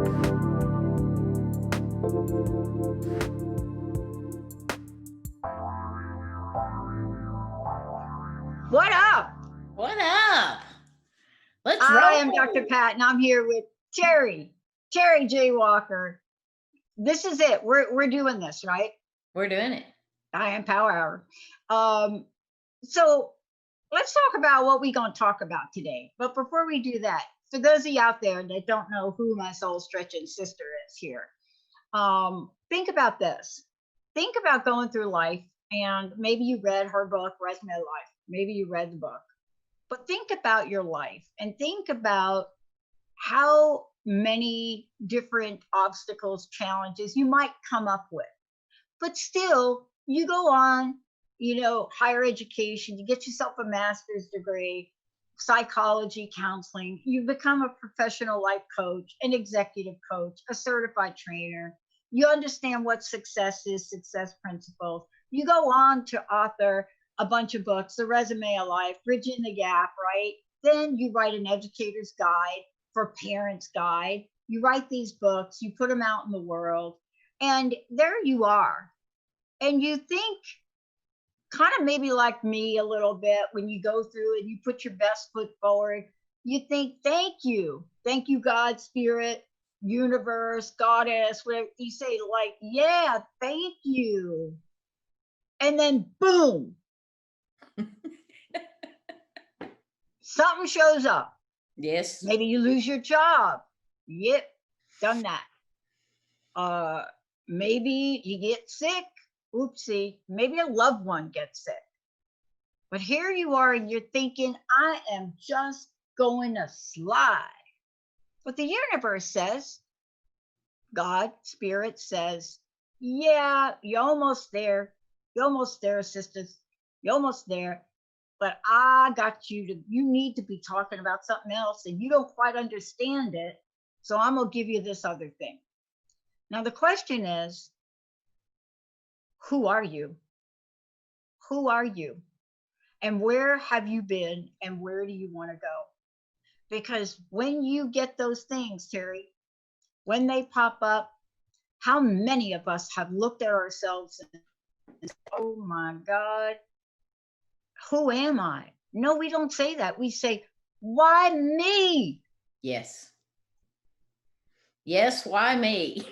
What up? What up? Let's roll. I am Dr. Pat, and I'm here with Terry J. Walker. This is it. We're doing this, right? We're doing it. I am Power Hour. So let's talk about what we're going to talk about today. But before we do that, for those of you out there that don't know who my Soul Stretchin Sister is here, think about this. Think about going through life, and maybe you read her book, Resume Life. Maybe you read the book. But think about your life and think about how many different obstacles, challenges you might come up with. But still, you go on, higher education, you get yourself a master's degree, psychology, counseling, you become a professional life coach, an executive coach, a certified trainer. You understand what success is, success principles. You go on to author a bunch of books, The Resume of Life, Bridging the Gap, right? Then you write an educator's guide for parents' guide. You write these books, you put them out in the world, and there you are. And you think, kind of maybe like me a little bit, when you go through and you put your best foot forward, you think, thank you, God, spirit, universe, goddess, whatever you say, like, yeah, thank you. And then boom, something shows up. Yes. Maybe you lose your job. Yep, done that. Maybe you get sick. Oopsie. Maybe a loved one gets sick. But here you are and you're thinking, I am just going to slide. But the universe says, God, spirit says, yeah, you're almost there. You're almost there, sisters. You're almost there. But I got you need to be talking about something else and you don't quite understand it. So I'm going to give you this other thing. Now, the question is, who are you? Who are you? And where have you been? And where do you want to go? Because when you get those things, Terry, when they pop up, how many of us have looked at ourselves and said, oh my God, who am I? No, we don't say that. We say, why me? Yes. Yes, why me?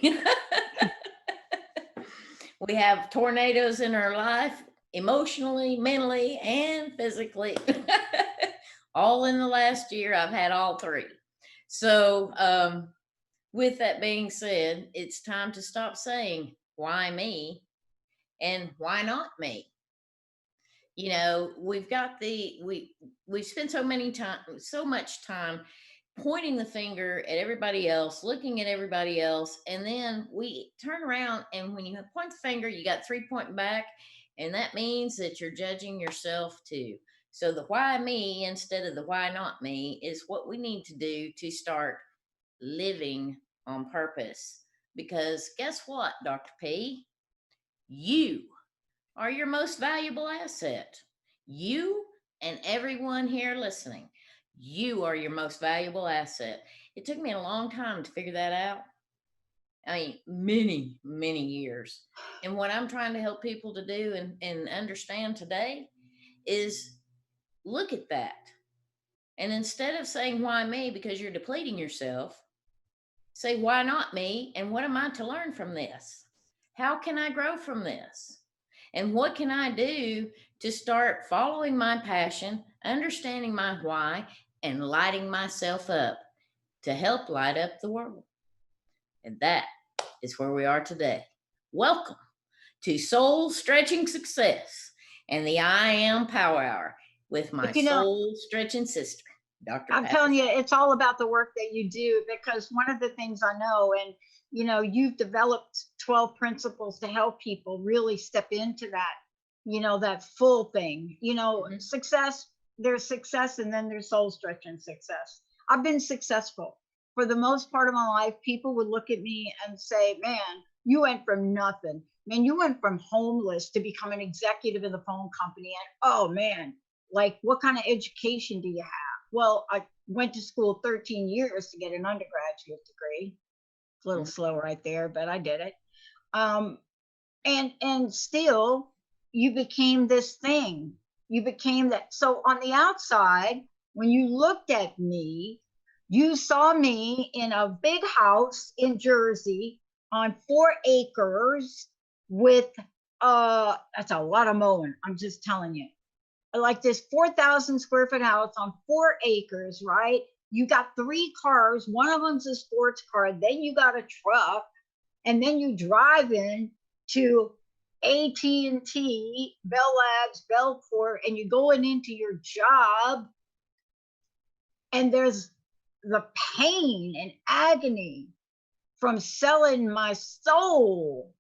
We have tornadoes in our life, emotionally, mentally, and physically. All in the last year, I've had all three. So with that being said, it's time to stop saying, why me? And why not me? We've got we spend so much time pointing the finger at everybody else, looking at everybody else, and then we turn around and when you point the finger, you got 3 pointing back, and that means that you're judging yourself too. So the why me instead of the why not me is what we need to do to start living on purpose. Because guess what, Dr. P? You are your most valuable asset. You and everyone here listening, you are your most valuable asset. It took me a long time to figure that out. I mean, many, many years. And what I'm trying to help people to do and understand today is look at that. And instead of saying, why me? Because you're depleting yourself, say, why not me? And what am I to learn from this? How can I grow from this? And what can I do to start following my passion, understanding my why, and lighting myself up to help light up the world? And that is where we are today. Welcome to Soul Stretching Success and the I Am Power Hour with my Soul Stretching Sister, Dr. I'm telling you, it's all about the work that you do, because one of the things I know, and you've developed 12 principles to help people really step into that, that full thing, success, there's success, and then there's soul stretching success. I've been successful for the most part of my life. People would look at me and say, man, you went from nothing. Man, you went from homeless to become an executive in the phone company. And oh man, like, what kind of education do you have? Well, I went to school 13 years to get an undergraduate degree. a little Mhm. slow right there, but I did it. Um, and still you became this thing. You became that. So on the outside, when you looked at me, you saw me in a big house in Jersey on 4 acres with that's a lot of mowing. I'm just telling you. Like this 4,000 square foot house on 4 acres, right? You got 3 cars. One of them's a sports car. Then you got a truck, and then you drive in to AT&T, Bell Labs, Belcourt, and you're going into your job, and there's the pain and agony from selling my soul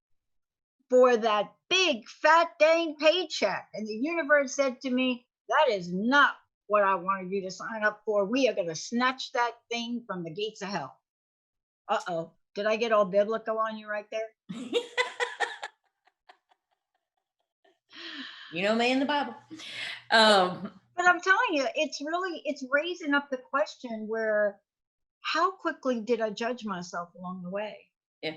for that big fat dang paycheck. And the universe said to me, that is not what I wanted you to sign up for. We are going to snatch that thing from the gates of hell. Uh-oh. Did I get all biblical on you right there? You know me in the Bible. But I'm telling you, it's raising up the question where how quickly did I judge myself along the way? Yeah.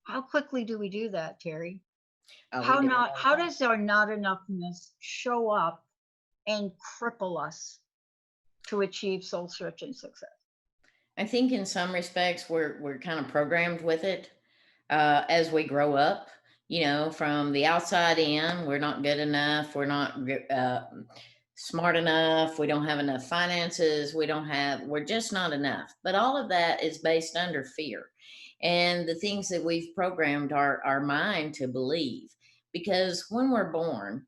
How quickly do we do that, Terry? Oh, we How do it not all the how time. does our not enoughness show up and cripple us to achieve soul stretching success? I think in some respects we're kind of programmed with it as we grow up. You know, from the outside in, we're not good enough. We're not smart enough. We don't have enough finances. We're just not enough. But all of that is based under fear. And the things that we've programmed our mind to believe. Because when we're born,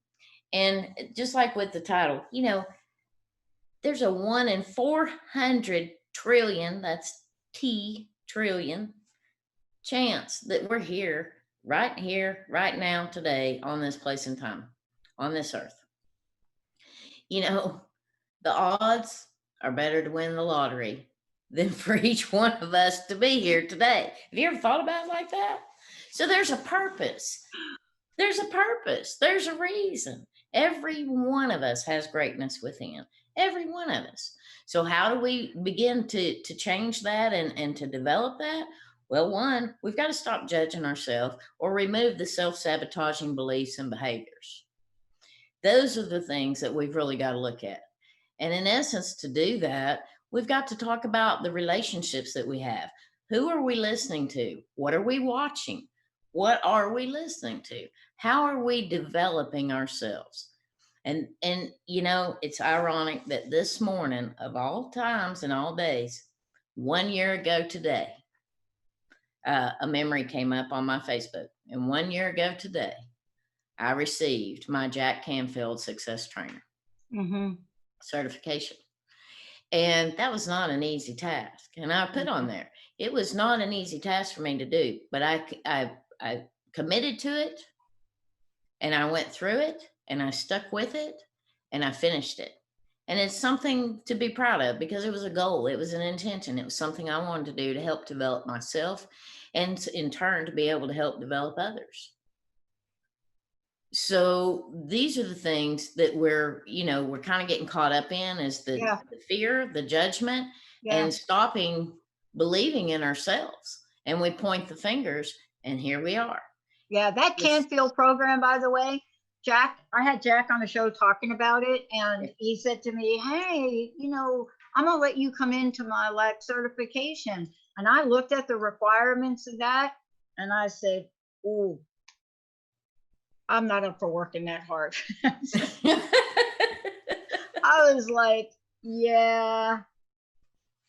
and just like with the title, you know, there's a 1 in 400 trillion, that's T trillion, chance that we're here, right now, today, on this place and time, on this earth. You know, the odds are better to win the lottery than for each one of us to be here today. Have you ever thought about it like that? So there's a purpose. There's a purpose. There's a reason. Every one of us has greatness within. Every one of us. So how do we begin to change that and to develop that? Well, one, we've got to stop judging ourselves or remove the self-sabotaging beliefs and behaviors. Those are the things that we've really got to look at. And in essence, to do that, we've got to talk about the relationships that we have. Who are we listening to? What are we watching? What are we listening to? How are we developing ourselves? And you know, it's ironic that this morning, of all times and all days, 1 year ago today, a memory came up on my Facebook. And 1 year ago today, I received my Jack Canfield Success Trainer Mm-hmm. certification. And that was not an easy task. And I put on there, it was not an easy task for me to do, but I committed to it, and I went through it, and I stuck with it, and I finished it. And it's something to be proud of because it was a goal, it was an intention, it was something I wanted to do to help develop myself and in turn to be able to help develop others. So these are the things that we're kind of getting caught up in is Yeah, the fear, the judgment, yeah, and stopping believing in ourselves. And we point the fingers, and here we are. yeah. That This, Canfield program, by the way, Jack, I had Jack on the show talking about it, and he said to me, hey, I'm gonna let you come into my like certification. And I looked at the requirements of that, and I said, oh, I'm not up for working that hard. I was like, yeah,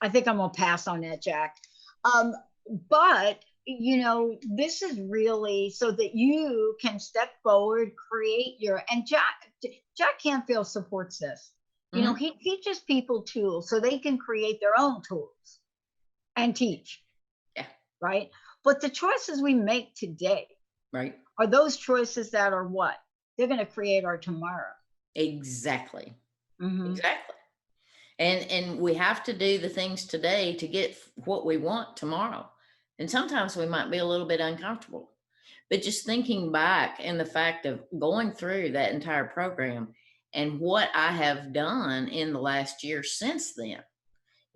I think I'm gonna pass on that, Jack. Um, but this is really so that you can step forward, create your and Jack Canfield supports this. Mhm. He teaches people tools so they can create their own tools and teach, Yeah, right? But the choices we make today right. are those choices that are what? They're gonna create our tomorrow. Exactly. Mm-hmm. Exactly. And we have to do the things today to get what we want tomorrow. And sometimes we might be a little bit uncomfortable. But just thinking back and the fact of going through that entire program and what I have done in the last year since then,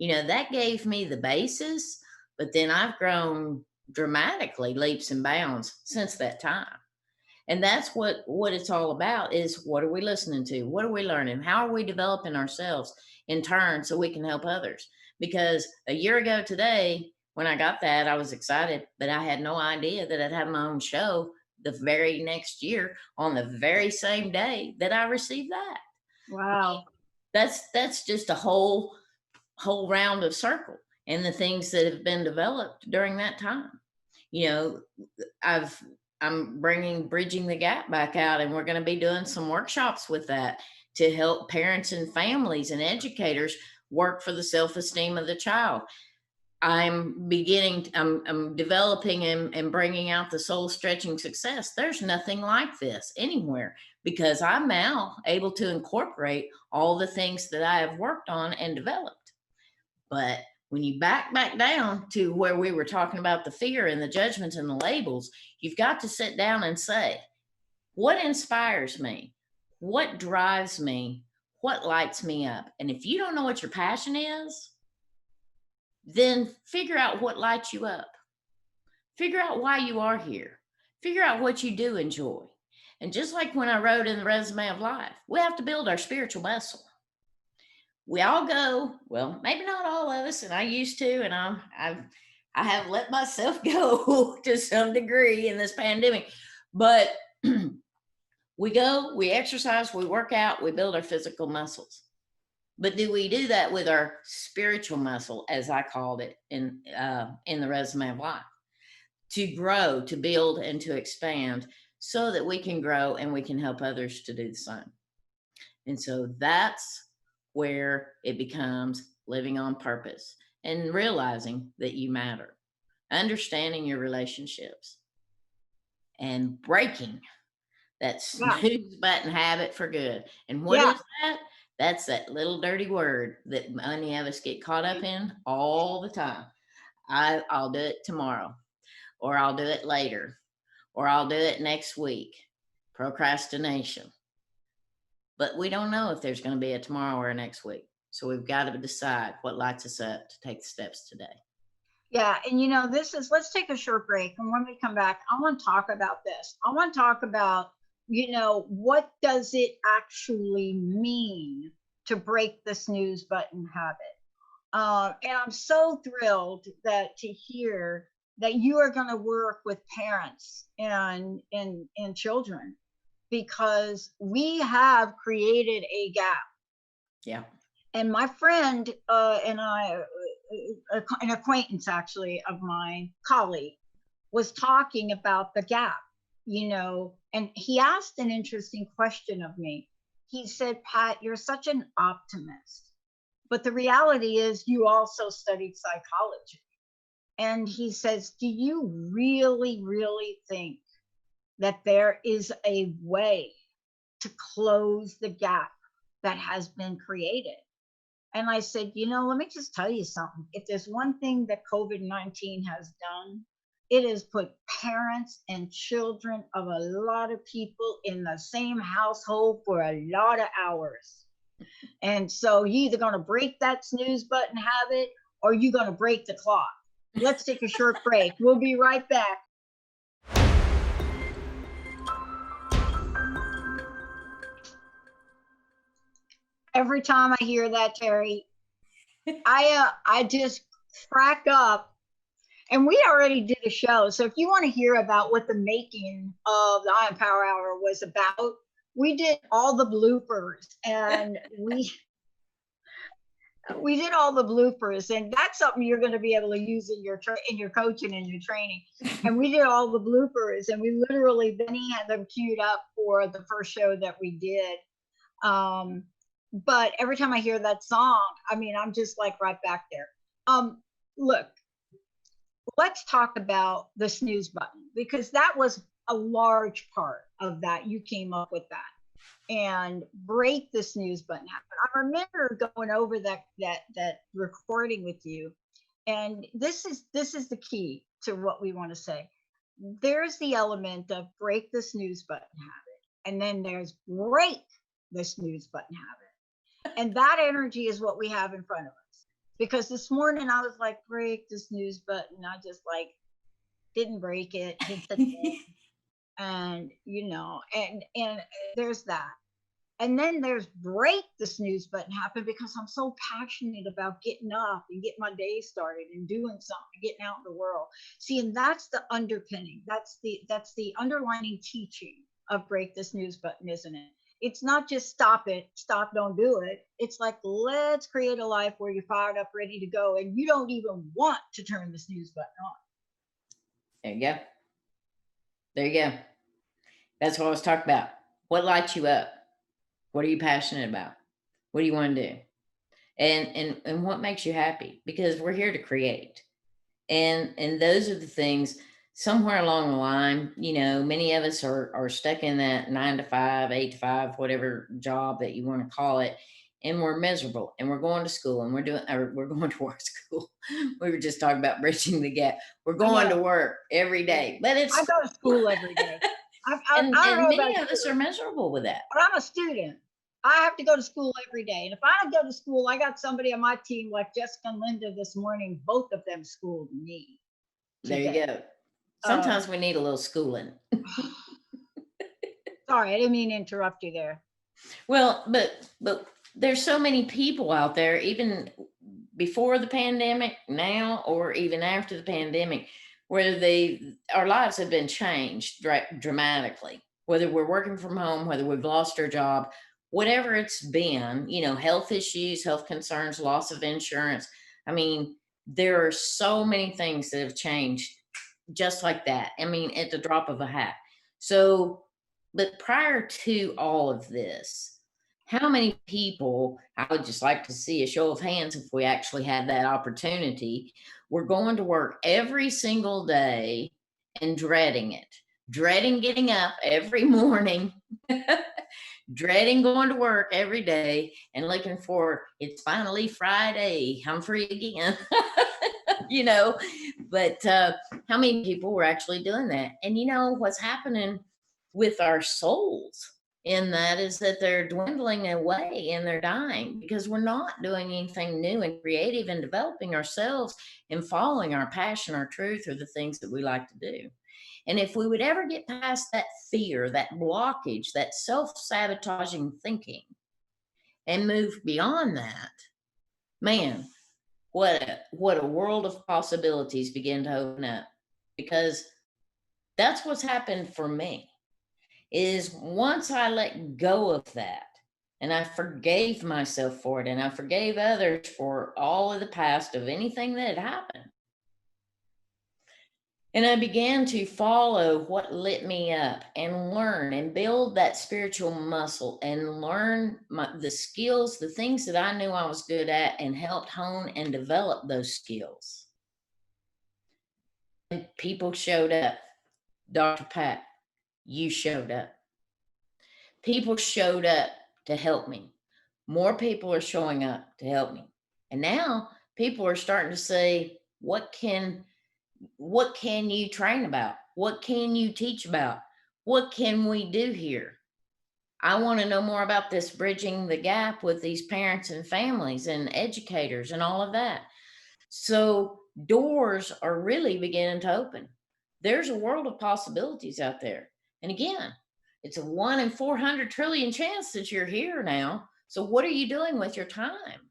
that gave me the basis, but then I've grown dramatically leaps and bounds since that time. And that's what it's all about, is what are we listening to? What are we learning? How are we developing ourselves in turn so we can help others? Because a year ago today, when I got that, I was excited, but I had no idea that I'd have my own show the very next year on the very same day that I received that. Wow. That's just a whole round of circle, and the things that have been developed during that time. You know, I've I'm bringing the gap back out, and we're going to be doing some workshops with that to help parents and families and educators work for the self-esteem of the child. I'm developing and bringing out the soul stretching success. There's nothing like this anywhere, because I'm now able to incorporate all the things that I have worked on and developed. But when you back down to where we were talking about the fear and the judgments and the labels, you've got to sit down and say, what inspires me? What drives me? What lights me up? And if you don't know what your passion is, then figure out what lights you up. Figure out why you are here. Figure out what you do enjoy. And just like when I wrote in the resume of life, we have to build our spiritual muscle. We all go, well, maybe not all of us, and I used to, and I have let myself go to some degree in this pandemic. But we go, we exercise, we work out, we build our physical muscles. But do we do that with our spiritual muscle, as I called it in the resume of life, to grow, to build, and to expand, so that we can grow and we can help others to do the same? And so that's where it becomes living on purpose and realizing that you matter, understanding your relationships, and breaking that Yeah. snooze button habit for good. And what Yeah. is that? That's that little dirty word that many of us get caught up in all the time. I'll do it tomorrow, or I'll do it later, or I'll do it next week. Procrastination. But we don't know if there's going to be a tomorrow or a next week. So we've got to decide what lights us up to take the steps today. Yeah. And let's take a short break. And when we come back, I want to talk about this. I want to talk about, what does it actually mean to break the snooze button habit? And I'm so thrilled to hear that you are going to work with parents and children, because we have created a gap. Yeah. And my friend and I, an acquaintance actually of mine, colleague, was talking about the gap, and he asked an interesting question of me. He said, Pat, you're such an optimist, but the reality is you also studied psychology. And he says, do you really, really think that there is a way to close the gap that has been created? And I said, let me just tell you something. If there's one thing that COVID-19 has done, it has put parents and children of a lot of people in the same household for a lot of hours. And so you're either going to break that snooze button habit, or you're going to break the clock. Let's take a short break. We'll be right back. Every time I hear that, Terry, I just crack up. And we already did a show. So if you want to hear about what the making of the Iron Power Hour was about, we did all the bloopers, and we did all the bloopers, and that's something you're going to be able to use in your coaching and your training. And we did all the bloopers, and we literally, Benny had them queued up for the first show that we did. But every time I hear that song, I'm just like right back there. Look, let's talk about the snooze button, because that was a large part of that. You came up with that. And break the snooze button habit. I remember going over that recording with you, and this is the key to what we want to say. There's the element of break the snooze button habit, and then there's break the snooze button habit, and that energy is what we have in front of us. Because this morning I was like, break the snooze button. I just like, didn't break it, hit the deck, and there's that. And then there's break the snooze button happen because I'm so passionate about getting up and getting my day started and doing something, getting out in the world. See, and that's the underpinning. That's the underlining teaching of break the snooze button, isn't it? It's not just stop it, stop, don't do it. It's like, let's create a life where you're fired up, ready to go, and you don't even want to turn the snooze button on. There you go. There you go. That's what I was talking about. What lights you up? What are you passionate about? What do you want to do? And what makes you happy? Because we're here to create. And those are the things somewhere along the line, many of us are stuck in that 9 to 5, 8 to 5, whatever job that you want to call it. And we're miserable and we're going to school and we're going to work school. We were just talking about bridging the gap. We're I going to know. work every day, but I it's, go to school every day. I don't and know many about of us are you, miserable with that. but I'm a student. I have to go to school every day. And if I don't go to school, I got somebody on my team like Jessica and Linda this morning. Both of them schooled me There you today. go. Um, Sometimes we need a little schooling. Sorry, I didn't mean to interrupt you there. Well, but there's so many people out there, even before the pandemic, now, or even after the pandemic, where our lives have been changed dramatically. Whether we're working from home, whether we've lost our job, whatever it's been, health issues, health concerns, loss of insurance. I mean, there are so many things that have changed just like that. I mean, at the drop of a hat. So, but prior to all of this, how many people, I would just like to see a show of hands if we actually had that opportunity, were going to work every single day and dreading it, dreading getting up every morning, dreading going to work every day and looking for it's finally Friday, I'm free again. you know, but how many people were actually doing that? And what's happening with our souls in that is that they're dwindling away and they're dying because we're not doing anything new and creative and developing ourselves and following our passion, our truth, or the things that we like to do. And if we would ever get past that fear, that blockage, that self sabotaging thinking, and move beyond that, man, what a world of possibilities begin to open up. Because that's what's happened for me is once I let go of that and I forgave myself for it and I forgave others for all of the past of anything that had happened, and I began to follow what lit me up and learn and build that spiritual muscle and learn the skills, the things that I knew I was good at, and helped hone and develop those skills. And people showed up. Dr. Pat, you showed up. People showed up to help me. More people are showing up to help me. And now people are starting to say, what can you train about? What can you teach about? What can we do here? I want to know more about this bridging the gap with these parents and families and educators and all of that. So doors are really beginning to open. There's a world of possibilities out there. And again, it's a 1 in 400 trillion chance that you're here now. So what are you doing with your time?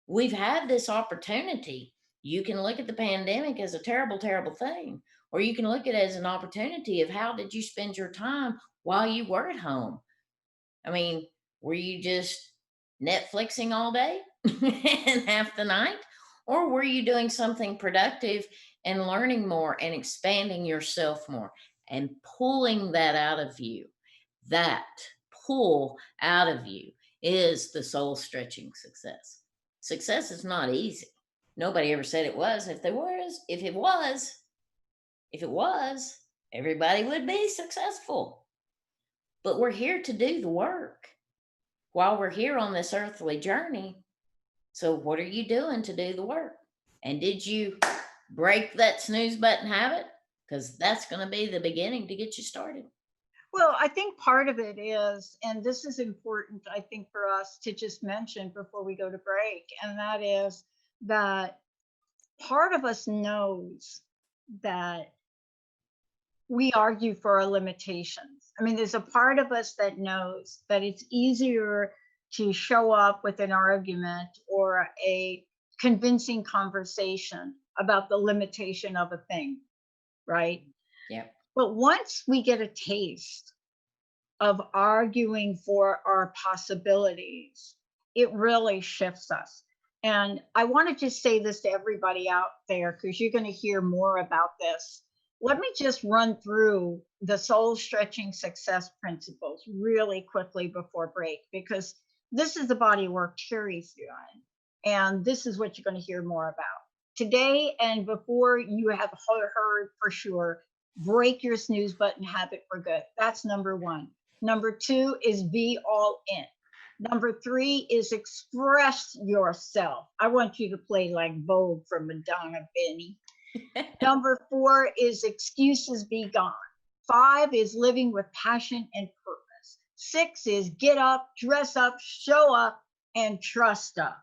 We've had this opportunity. You can look at the pandemic as a terrible, terrible thing, or you can look at it as an opportunity of how did you spend your time while you were at home? I mean, were you just Netflixing all day and half the night? Or were you doing something productive and learning more and expanding yourself more and pulling that out of you? That pull out of you is the soul stretching success. Success is not easy. Nobody ever said it was. If it was, everybody would be successful. But we're here to do the work while we're here on this earthly journey. So, what are you doing to do the work? And did you break that snooze button habit? Because that's going to be the beginning to get you started. Well, I think part of it is, and this is important, I think, for us to just mention before we go to break, and that is that part of us knows that We argue for our limitations. I mean, there's a part of us that knows that it's easier to show up with an argument or a convincing conversation about the limitation of a thing, right? Yep. But once we get a taste of arguing for our possibilities, it really shifts us. And I want to just say this to everybody out there because you're going to hear more about this. Let me just run through the soul stretching success principles really quickly before break because this is the body work Terry's doing. And this is what you're going to hear more about today. And before you have heard for sure, break your snooze button habit for good. That's number one. Number two is be all in. Number three is express yourself. I want you to play like Vogue from Madonna Benny. Number four is excuses be gone. Five is living with passion and purpose. Six is get up, dress up, show up, and trust up.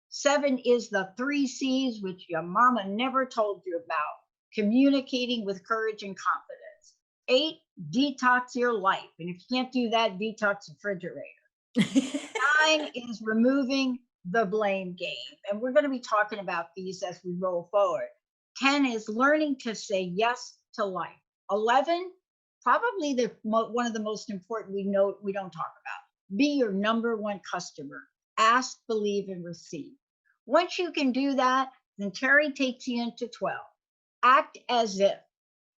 Seven is the three C's, which your mama never told you about, communicating with courage and confidence. Eight, detox your life. And if you can't do that, detox the refrigerator. Nine is removing the blame game. And we're going to be talking about these as we roll forward. 10 is learning to say yes to life. 11, probably one of the most important we don't talk about. Be your number one customer. Ask, believe, and receive. Once you can do that, then Terry takes you into 12. Act as if.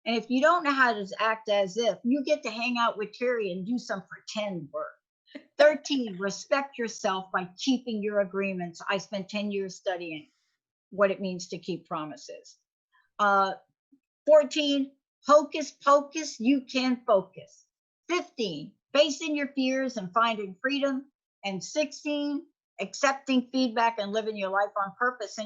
And if you don't know how to act as if, you get to hang out with Terry and do some pretend work. 13, respect yourself by keeping your agreements. I spent 10 years studying what it means to keep promises. 14, hocus pocus, you can focus. 15, facing your fears and finding freedom. And 16, accepting feedback and living your life on purpose.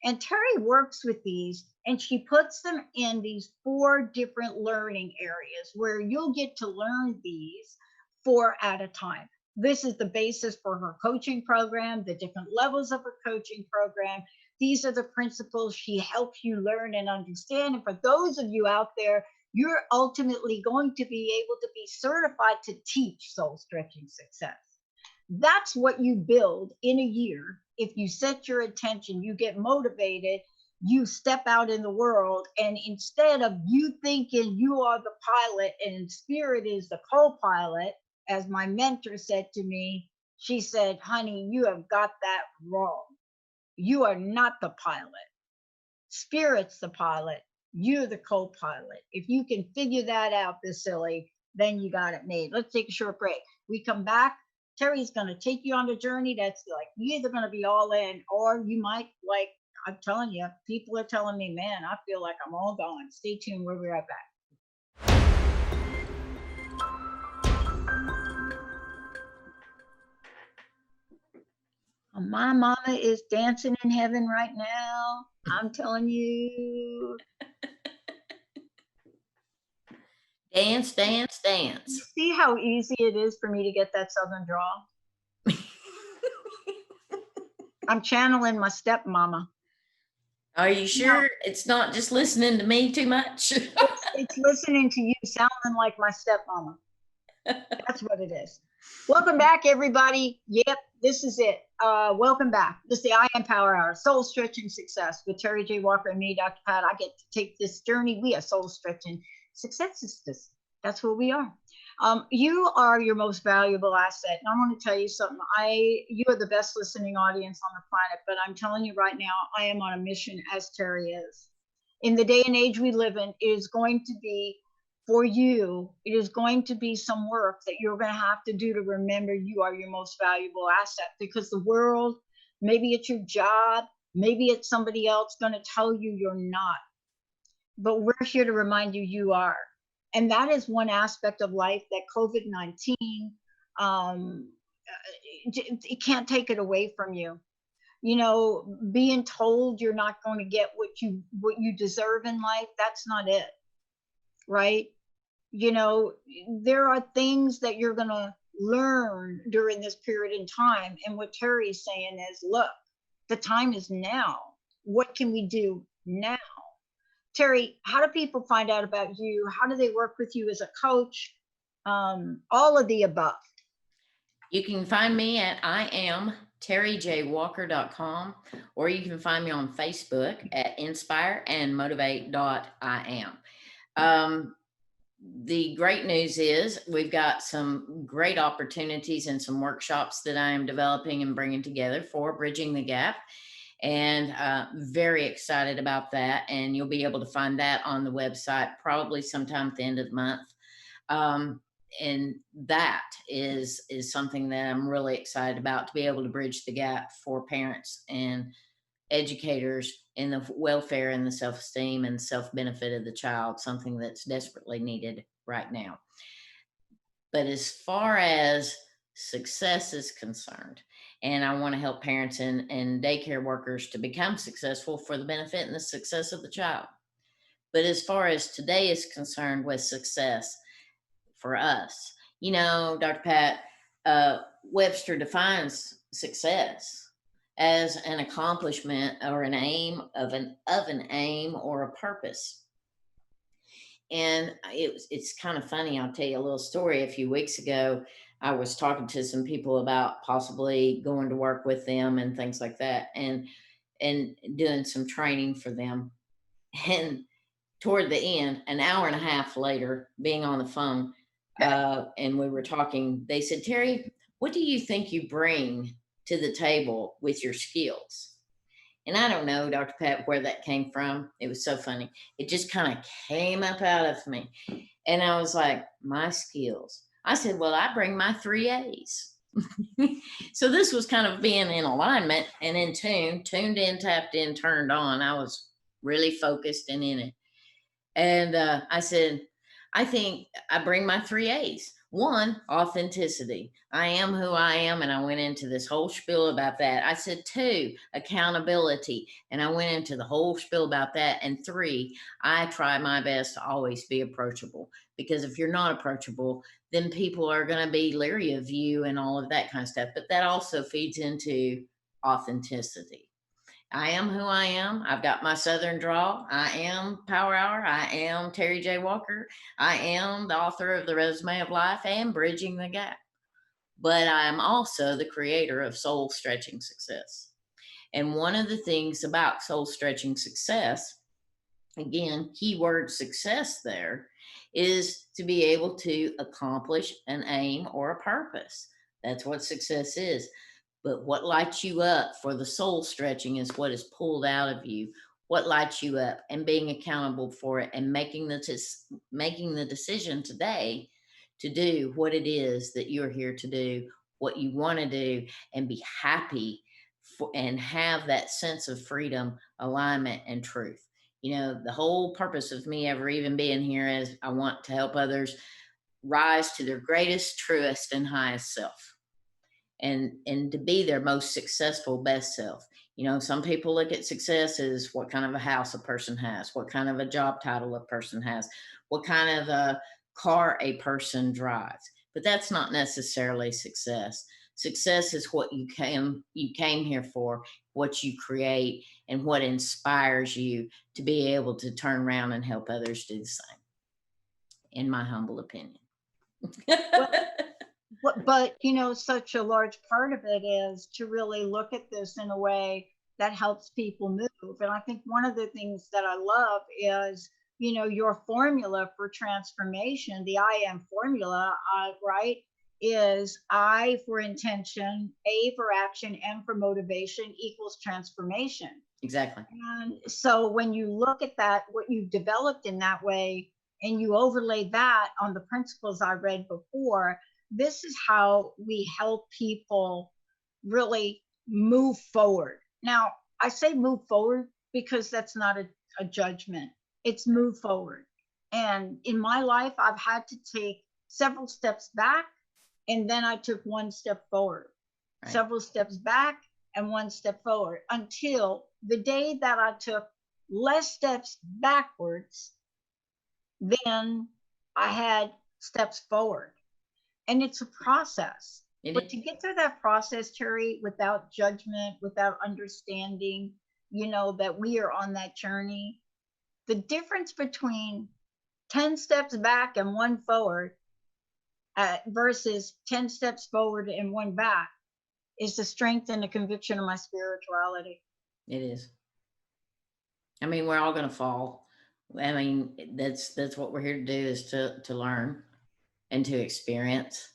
And Terry works with these and she puts them in these 4 different learning areas where you'll get to learn these 4 at a time. This is the basis for her coaching program, the different levels of her coaching program. These are the principles she helps you learn and understand. And for those of you out there, you're ultimately going to be able to be certified to teach soul stretching success. That's what you build in a year. If you set your attention, you get motivated, you step out in the world, and instead of you thinking you are the pilot and spirit is the co-pilot, as my mentor said to me, she said, honey, you have got that wrong. You are not the pilot. Spirit's the pilot. You're the co-pilot. If you can figure that out, Vasily, then you got it made. Let's take a short break. We come back. Terry's going to take you on a journey that's like, you're either going to be all in or you might, like, I'm telling you, people are telling me, man, I feel like I'm all gone. Stay tuned. We'll be right back. My mama is dancing in heaven right now. I'm telling you. Dance, dance, dance. You see how easy it is for me to get that Southern drawl? I'm channeling my stepmama. Are you sure it's not just listening to me too much? It's listening to you sounding like my stepmama. That's what it is. Welcome back, everybody. Yep, this is it. Welcome back. This is the I Am Power Hour, Soul Stretching Success with Terry J. Walker and me, Dr. Pat. I get to take this journey. We are Soul Stretching Success Sisters. That's what we are. You are your most valuable asset. And I want to tell you something. You are the best listening audience on the planet, but I'm telling you right now, I am on a mission as Terry is. In the day and age we live in, it is going to be for you, it is going to be some work that you're going to have to do to remember you are your most valuable asset, because the world, maybe it's your job, maybe it's somebody else going to tell you you're not. But we're here to remind you you are. And that is one aspect of life that COVID-19, it can't take it away from you. You know, being told you're not going to get what you deserve in life, that's not it, right? You know, there are things that you're going to learn during this period in time. And what Terry's saying is, look, the time is now. What can we do now Terry, how do people find out about you? How do they work with you as a coach? All of the above. You can find me at I am terryjwalker.com, or you can find me on Facebook at inspireandmotivate.iam. The great news is we've got some great opportunities and some workshops that I am developing and bringing together for Bridging the Gap. And very excited about that. And you'll be able to find that on the website probably sometime at the end of the month. Um, and that is something that I'm really excited about, to be able to bridge the gap for parents and educators in the welfare and the self-esteem and self-benefit of the child, something that's desperately needed right now. But as far as success is concerned, and I want to help parents and daycare workers to become successful for the benefit and the success of the child. But as far as today is concerned with success for us, Dr. Pat, Webster defines success as an accomplishment or an aim of an aim or a purpose. And it's kind of funny. I'll tell you a little story. A few weeks ago, I was talking to some people about possibly going to work with them and things like that, and doing some training for them. And toward the end, an hour and a half later, being on the phone, and we were talking, they said, Terry, what do you think you bring to the table with your skills? And I don't know, Dr. Pat, where that came from. It was so funny. It just kind of came up out of me. And I was like, my skills. I said, well, I bring my 3 A's. So this was kind of being in alignment and in tune, tuned in, tapped in, turned on. I was really focused and in it. And I said, I think I bring my 3 A's. 1, authenticity. I am who I am. And I went into this whole spiel about that. I said 2, accountability. And I went into the whole spiel about that. And 3, I try my best to always be approachable. Because if you're not approachable, then people are going to be leery of you and all of that kind of stuff. But that also feeds into authenticity. I am who I am. I've got my Southern drawl. I am Power Hour. I am Terry J. Walker. I am the author of The Resume of Life and Bridging the Gap. But I am also the creator of Soul Stretching Success. And one of the things about Soul Stretching Success, again, keyword success there, is to be able to accomplish an aim or a purpose. That's what success is. But what lights you up for the soul stretching is what is pulled out of you, what lights you up, and being accountable for it, and making the decision today to do what it is that you're here to do, what you want to do, and be happy and have that sense of freedom, alignment, and truth. The whole purpose of me ever even being here is I want to help others rise to their greatest, truest, and highest self, and to be their most successful best self. Some people look at success as what kind of a house a person has, what kind of a job title a person has, what kind of a car a person drives. But that's not necessarily success. Success is what you came here for, what you create, and what inspires you to be able to turn around and help others do the same, in my humble opinion. Well, but such a large part of it is to really look at this in a way that helps people move. And I think one of the things that I love is, your formula for transformation, the I am formula, right, is I for intention, A for action, M for motivation equals transformation. Exactly. And so when you look at that, what you've developed in that way, and you overlay that on the principles I read before, this is how we help people really move forward. Now, I say move forward because that's not a judgment. It's move forward. And in my life, I've had to take several steps back, and then I took one step forward, right. Several steps back and one step forward, until the day that I took less steps backwards than I had steps forward. And it's a process. But to get through that process, Terry, without judgment, without understanding, that we are on that journey, the difference between 10 steps back and one forward versus 10 steps forward and one back is the strength and the conviction of my spirituality. It is. I mean, we're all going to fall. I mean, that's what we're here to do, is to learn and to experience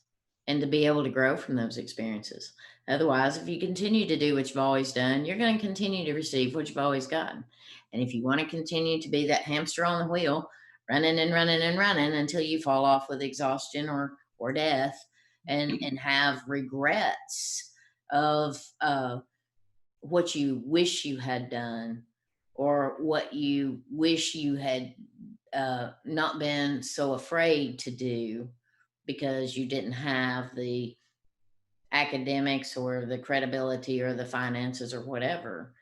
and to be able to grow from those experiences. Otherwise, if you continue to do what you've always done, you're going to continue to receive what you've always gotten. And if you want to continue to be that hamster on the wheel, running and running and running until you fall off with exhaustion or death, and have regrets of what you wish you had done, or what you wish you had not been so afraid to do because you didn't have the academics or the credibility or the finances or whatever,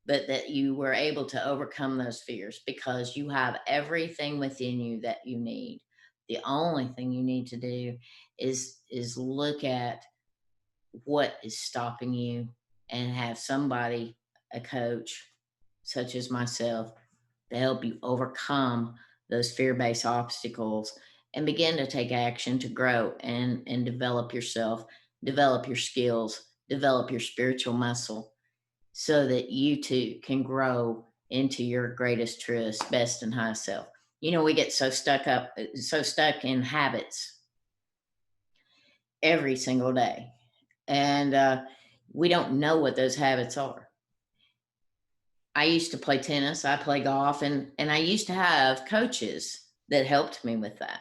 but that you were able to overcome those fears because you have everything within you that you need. The only thing you need to do is look at what is stopping you and have somebody, a coach such as myself, to help you overcome those fear-based obstacles and begin to take action to grow and develop yourself, develop your skills, develop your spiritual muscle, so that you too can grow into your greatest, truest, best, and highest self. You know, we get so stuck in habits every single day, and we don't know what those habits are. I used to play tennis, I play golf, and I used to have coaches that helped me with that.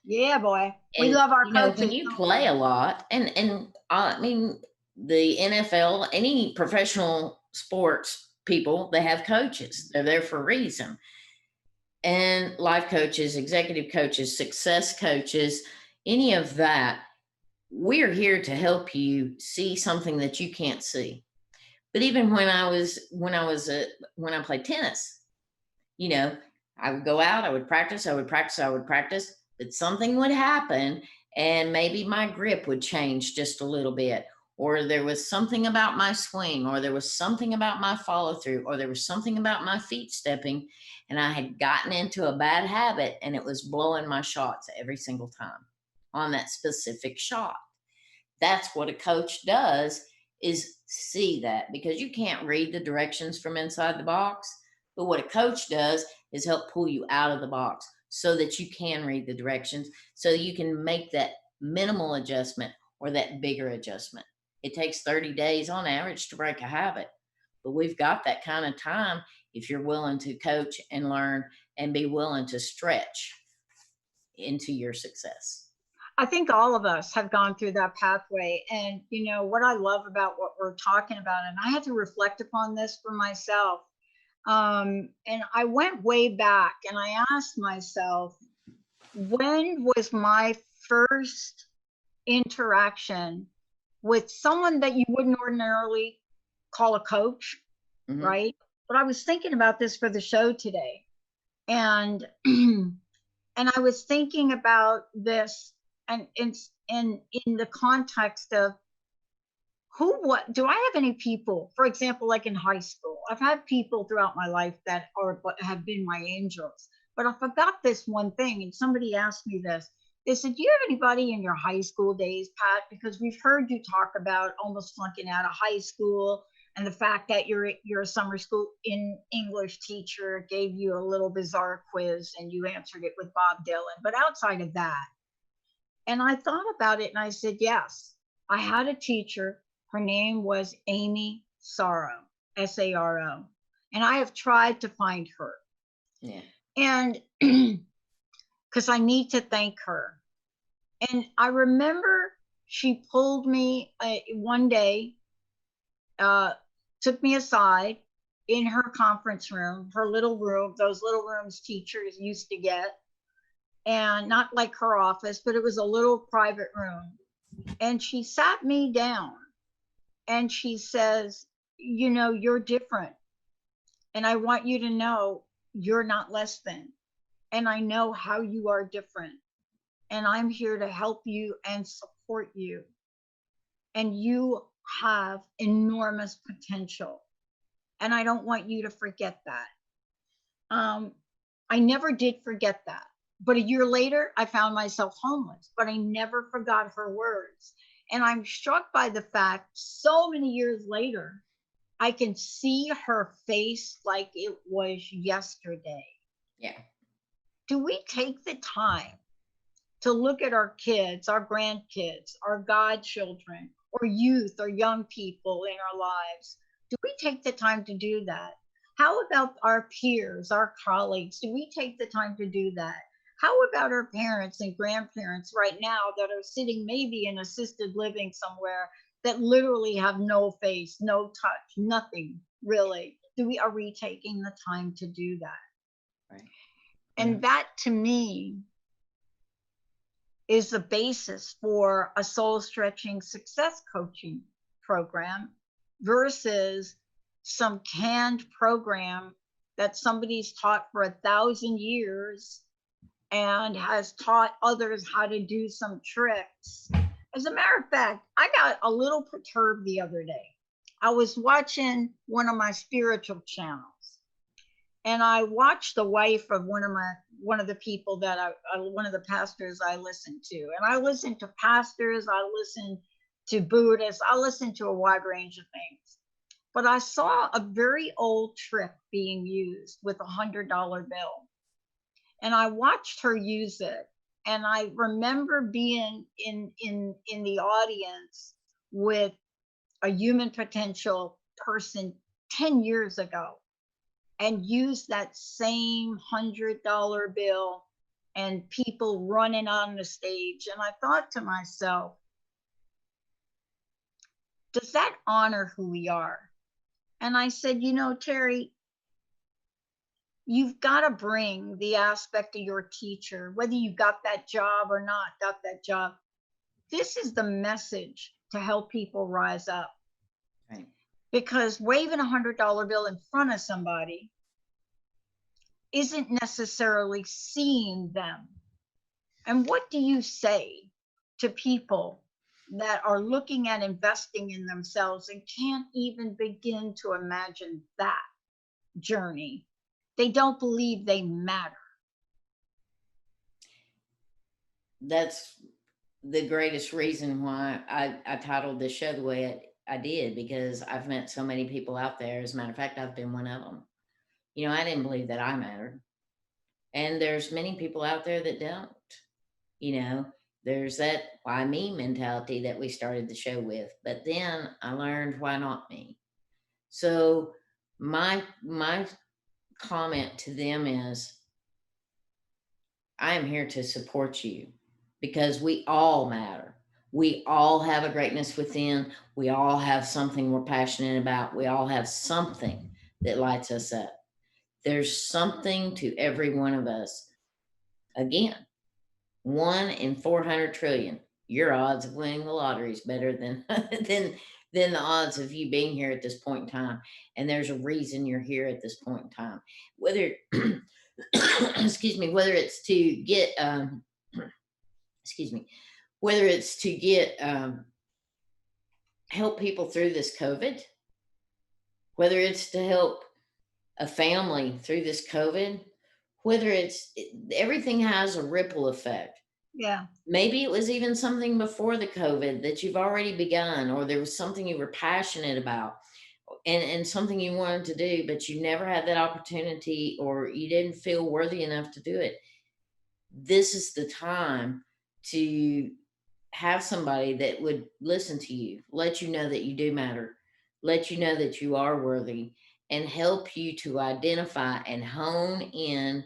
Yeah, boy. We And love our you know, when coaches, you don't play we? a lot, and I mean, the NFL, any professional sports people, they have coaches. They're there for a reason. And life coaches, executive coaches, success coaches, any of that, we're here to help you see something that you can't see. But even when I played tennis, you know, I would go out, I would practice, but something would happen, and maybe my grip would change just a little bit, or there was something about my swing, or there was something about my follow through, or there was something about my feet stepping, and I had gotten into a bad habit and it was blowing my shots every single time on that specific shot. That's what a coach does, is see that, because you can't read the directions from inside the box. But what a coach does is help pull you out of the box so that you can read the directions, so you can make that minimal adjustment or that bigger adjustment. It takes 30 days on average to break a habit, but we've got that kind of time if you're willing to coach and learn and be willing to stretch into your success. I think all of us have gone through that pathway. And, you know, what I love about what we're talking about, and I had to reflect upon this for myself. And I went way back and I asked myself, when was my first interaction with someone that you wouldn't ordinarily call a coach, Hmm. right? But I was thinking about this for the show today. And and I was thinking about this and in the context of who, what do I have any people, for example, like in high school, I've had people throughout my life that are have been my angels, but I forgot this one thing. And somebody asked me this. They said, do you have anybody in your high school days, Pat? Because we've heard you talk about almost flunking out of high school, and the fact that you're a summer school in English teacher gave you a little bizarre quiz and you answered it with Bob Dylan. But outside of that, and I thought about it and I said, yes, I had a teacher. Her name was Amy Sorrow, Saro. And I have tried to find her. Yeah. And because I need to thank her. And I remember she pulled me one day, uh, took me aside in her conference room, her little room, those little rooms teachers used to get, and not like her office, but it was a little private room. And she sat me down and she says, you know, you're different. And I want you to know you're not less than. And I know how you are different. And I'm here to help you and support you. And you have enormous potential. And I don't want you to forget that. I never did forget that. But a year later, I found myself homeless, but I never forgot her words. And I'm struck by the fact so many years later, I can see her face like it was yesterday. Yeah. Do we take the time to look at our kids, our grandkids, our godchildren, or youth or young people in our lives? Do we take the time to do that? How about our peers, our colleagues? Do we take the time to do that? How about our parents and grandparents right now that are sitting maybe in assisted living somewhere that literally have no face, no touch, nothing really? Are we taking the time to do that? Right. And that to me is the basis for a soul stretching success coaching program versus some canned program that somebody's taught for 1,000 years and has taught others how to do some tricks. As a matter of fact, I got a little perturbed the other day. I was watching one of my spiritual channels, and I watched the wife of one of the people that one of the pastors I listen to. And I listen to pastors, I listen to Buddhists, I listen to a wide range of things. But I saw a very old trick being used with $100 bill. And I watched her use it. And I remember being in the audience with a human potential person 10 years ago and use that same $100 bill and people running on the stage. And I thought to myself, does that honor who we are? And I said, Terry, you've got to bring the aspect of your teacher, whether you got that job or not got that job. This is the message to help people rise up. Right. Because waving $100 bill in front of somebody isn't necessarily seeing them. And what do you say to people that are looking at investing in themselves and can't even begin to imagine that journey? They don't believe they matter. That's the greatest reason why I titled this show the way I did, because I've met so many people out there. As a matter of fact, I've been one of them. I didn't believe that I mattered. And there's many people out there that don't. There's that why me mentality that we started the show with. But then I learned why not me. So my comment to them is, I am here to support you because we all matter. We all have a greatness within. We all have something we're passionate about. We all have something that lights us up. There's something to every one of us. Again, 1 in 400 trillion. Your odds of winning the lottery is better than than the odds of you being here at this point in time. And there's a reason you're here at this point in time. Whether excuse me, whether it's to get excuse me, whether it's to get help people through this COVID, whether it's to help a family through this COVID, whether everything has a ripple effect. Yeah. Maybe it was even something before the COVID that you've already begun, or there was something you were passionate about and something you wanted to do, but you never had that opportunity or you didn't feel worthy enough to do it. This is the time to have somebody that would listen to you, let you know that you do matter, let you know that you are worthy, and help you to identify and hone in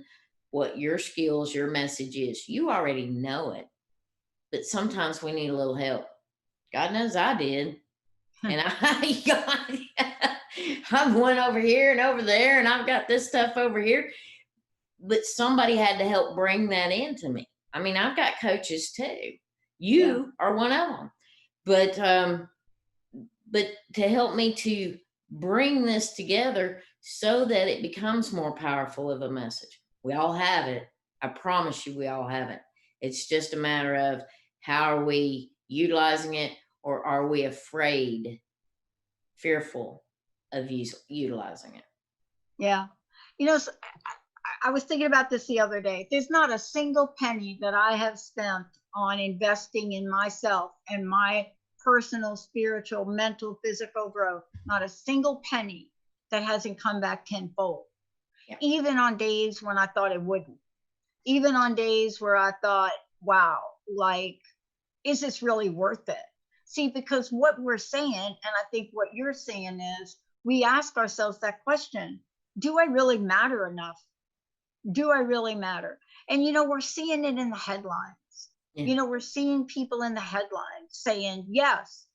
what your skills, your message is. You already know it, but sometimes we need a little help. God knows I did. And I'm one over here and over there, and I've got this stuff over here. But somebody had to help bring that into me. I mean, I've got coaches too. You are one of them. But to help me to bring this together so that it becomes more powerful of a message. We all have it. I promise you, we all have it. It's just a matter of how are we utilizing it, or are we afraid, fearful of utilizing it? Yeah. I was thinking about this the other day. There's not a single penny that I have spent on investing in myself and my personal, spiritual, mental, physical growth. Not a single penny that hasn't come back tenfold. Yeah. Even on days when I thought it wouldn't. Even on days where I thought, wow, like, is this really worth it? See, because what we're saying, and I think what you're saying is, we ask ourselves that question: do I really matter enough? Do I really matter? And we're seeing it in the headlines. Yeah. We're seeing people in the headlines saying, yes,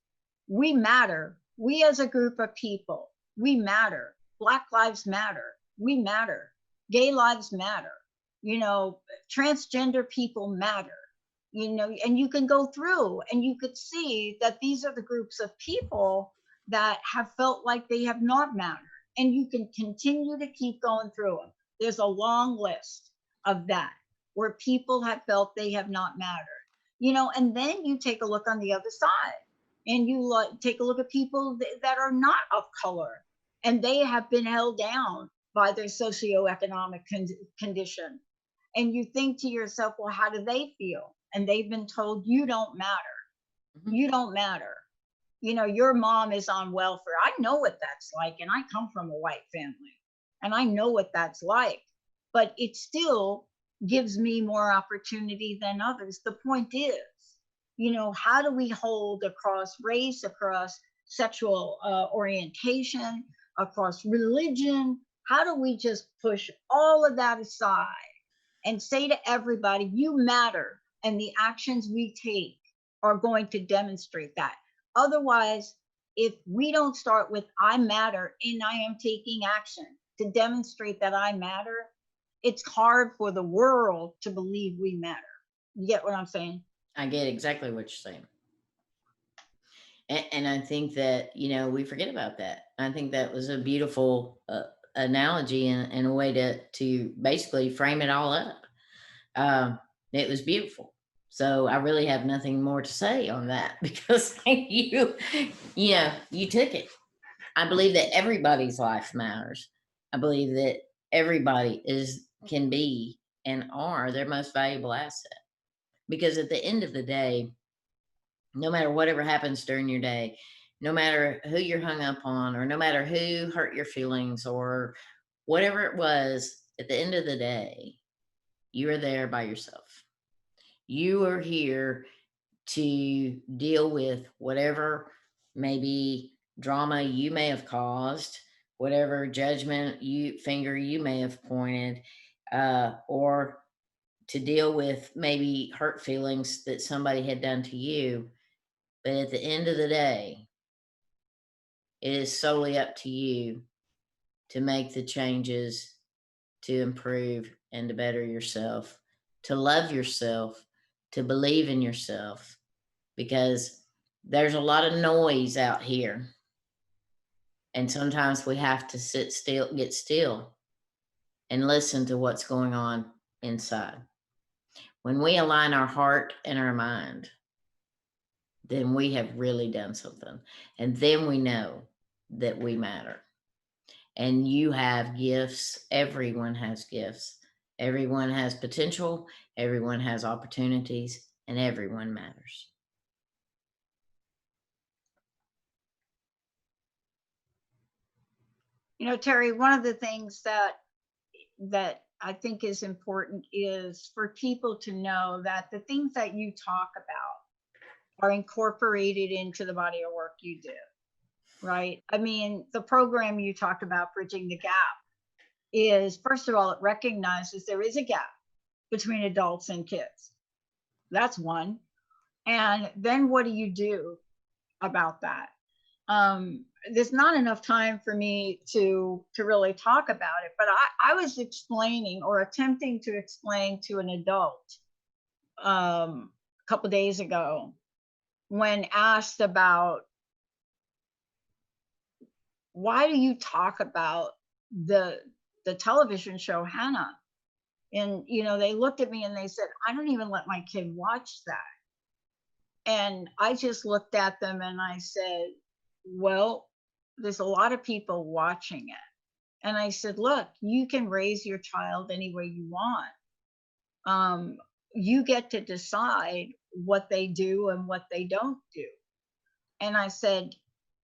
we matter. We as a group of people, we matter. Black lives matter. We matter. Gay lives matter. Transgender people matter. And you can go through and you could see that these are the groups of people that have felt like they have not mattered. And you can continue to keep going through them. There's a long list of that where people have felt they have not mattered. And then you take a look on the other side and you take a look at people that are not of color, and they have been held down by their socioeconomic condition. And you think to yourself, well, how do they feel? And they've been told, you don't matter. Mhm. You don't matter. Your mom is on welfare. I know what that's like. And I come from a white family and I know what that's like, but it still gives me more opportunity than others. The point is, how do we hold across race, across sexual orientation, across religion? How do we just push all of that aside and say to everybody, you matter, and the actions we take are going to demonstrate that? Otherwise, if we don't start with I matter and I am taking action to demonstrate that I matter, it's hard for the world to believe we matter. You get what I'm saying? I get exactly what you're saying. And I think that, we forget about that. I think that was a beautiful analogy and a way to basically frame it all up. Um, it was beautiful. So I really have nothing more to say on that because you took it. I believe that everybody's life matters. I believe that everybody can be and are their most valuable asset. Because at the end of the day, no matter whatever happens during your day, no matter who you're hung up on, or no matter who hurt your feelings, or whatever it was, at the end of the day, you are there by yourself. You are here to deal with whatever maybe drama you may have caused, whatever judgment finger you may have pointed, or to deal with maybe hurt feelings that somebody had done to you. But at the end of the day, it is solely up to you to make the changes, to improve and to better yourself, to love yourself, to believe in yourself, because there's a lot of noise out here. And sometimes we have to sit still, get still, and listen to what's going on inside. When we align our heart and our mind, then we have really done something. And then we know that we matter. And you have gifts. Everyone has gifts. Everyone has potential. Everyone has opportunities, and everyone matters. Terry, one of the things that I think is important is for people to know that the things that you talk about are incorporated into the body of work you do, right? I mean, the program you talked about, Bridging the Gap, is, first of all, it recognizes there is a gap between adults and kids. That's one. And then what do you do about that? There's not enough time for me to really talk about it, but I was explaining or attempting to explain to an adult a couple days ago when asked about, why do you talk about the television show Hannah? And they looked at me and they said, I don't even let my kid watch that. And I just looked at them and I said, well, there's a lot of people watching it. And I said, look, you can raise your child any way you want. You get to decide what they do and what they don't do. And I said,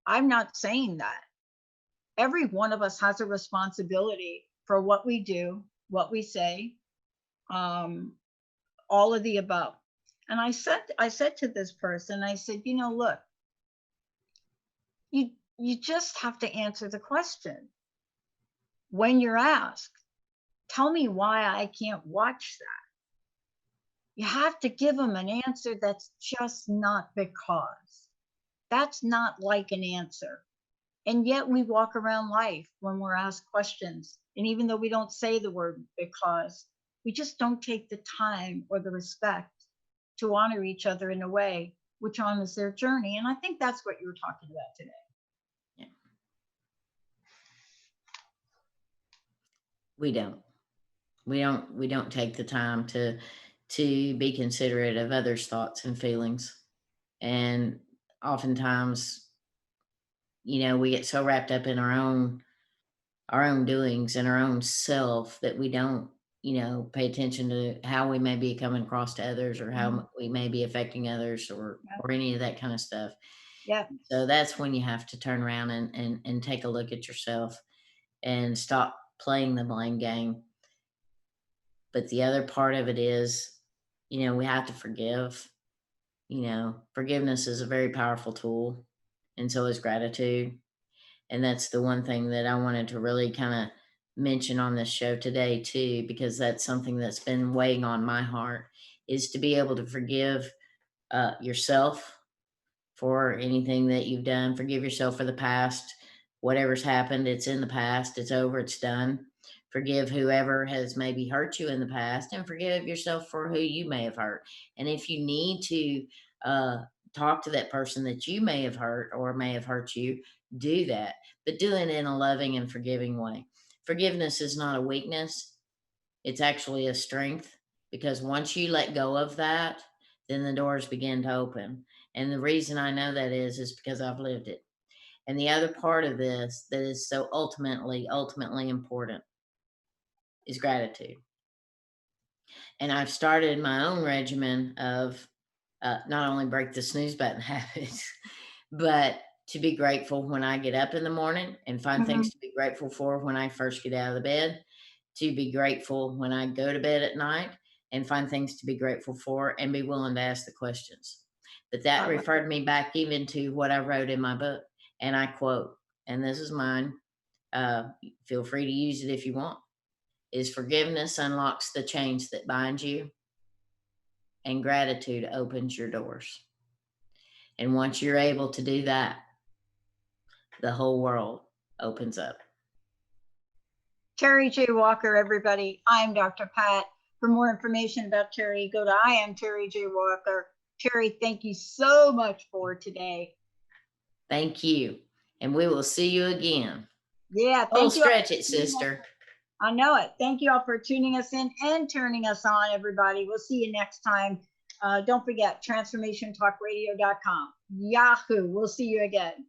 I'm not saying that. Every one of us has a responsibility for what we do, what we say, um, all of the above. And I said to this person, I said, look, you just have to answer the question when you're asked. Tell me why I can't watch that. You have to give them an answer that's just not because. That's not like an answer. And yet we walk around life when we're asked questions. And even though we don't say the word because, we just don't take the time or the respect to honor each other in a way which honors their journey. And I think that's what you were talking about today. Yeah. We don't take the time to be considerate of others' thoughts and feelings. And oftentimes, we get so wrapped up in our own doings and our own self that we don't, pay attention to how we may be coming across to others, or how we may be affecting others, or any of that kind of stuff. Yeah. So that's when you have to turn around and take a look at yourself and stop playing the blame game. But the other part of it is, we have to forgive. Forgiveness is a very powerful tool, and so is gratitude. And that's the one thing that I wanted to really kind of mention on this show today too, because that's something that's been weighing on my heart, is to be able to forgive yourself for anything that you've done. Forgive yourself for the past. Whatever's happened, it's in the past. It's over. It's done. Forgive whoever has maybe hurt you in the past, and forgive yourself for who you may have hurt. And if you need to talk to that person that you may have hurt or may have hurt you, do that, but do it in a loving and forgiving way. Forgiveness is not a weakness, it's actually a strength, because once you let go of that, then the doors begin to open. And the reason I know that is because I've lived it. And the other part of this that is so ultimately important is gratitude. And I've started my own regimen of not only break the snooze button habits, but to be grateful when I get up in the morning and find things to be grateful for when I first get out of the bed, to be grateful when I go to bed at night and find things to be grateful for, and be willing to ask the questions. But that referred me back even to what I wrote in my book. And I quote, and this is mine, feel free to use it if you want, is forgiveness unlocks the chains that bind you, and gratitude opens your doors. And once you're able to do that, the whole world opens up. Terry J. Walker, everybody. I'm Dr. Pat. For more information about Terry, go to I am Terry J. Walker. Terry, thank you so much for today. Thank you. And we will see you again. Yeah. Thank you. Stretch it, sister. I know it. Thank you all for tuning us in and turning us on, everybody. We'll see you next time. Don't forget, transformationtalkradio.com. Yahoo. We'll see you again.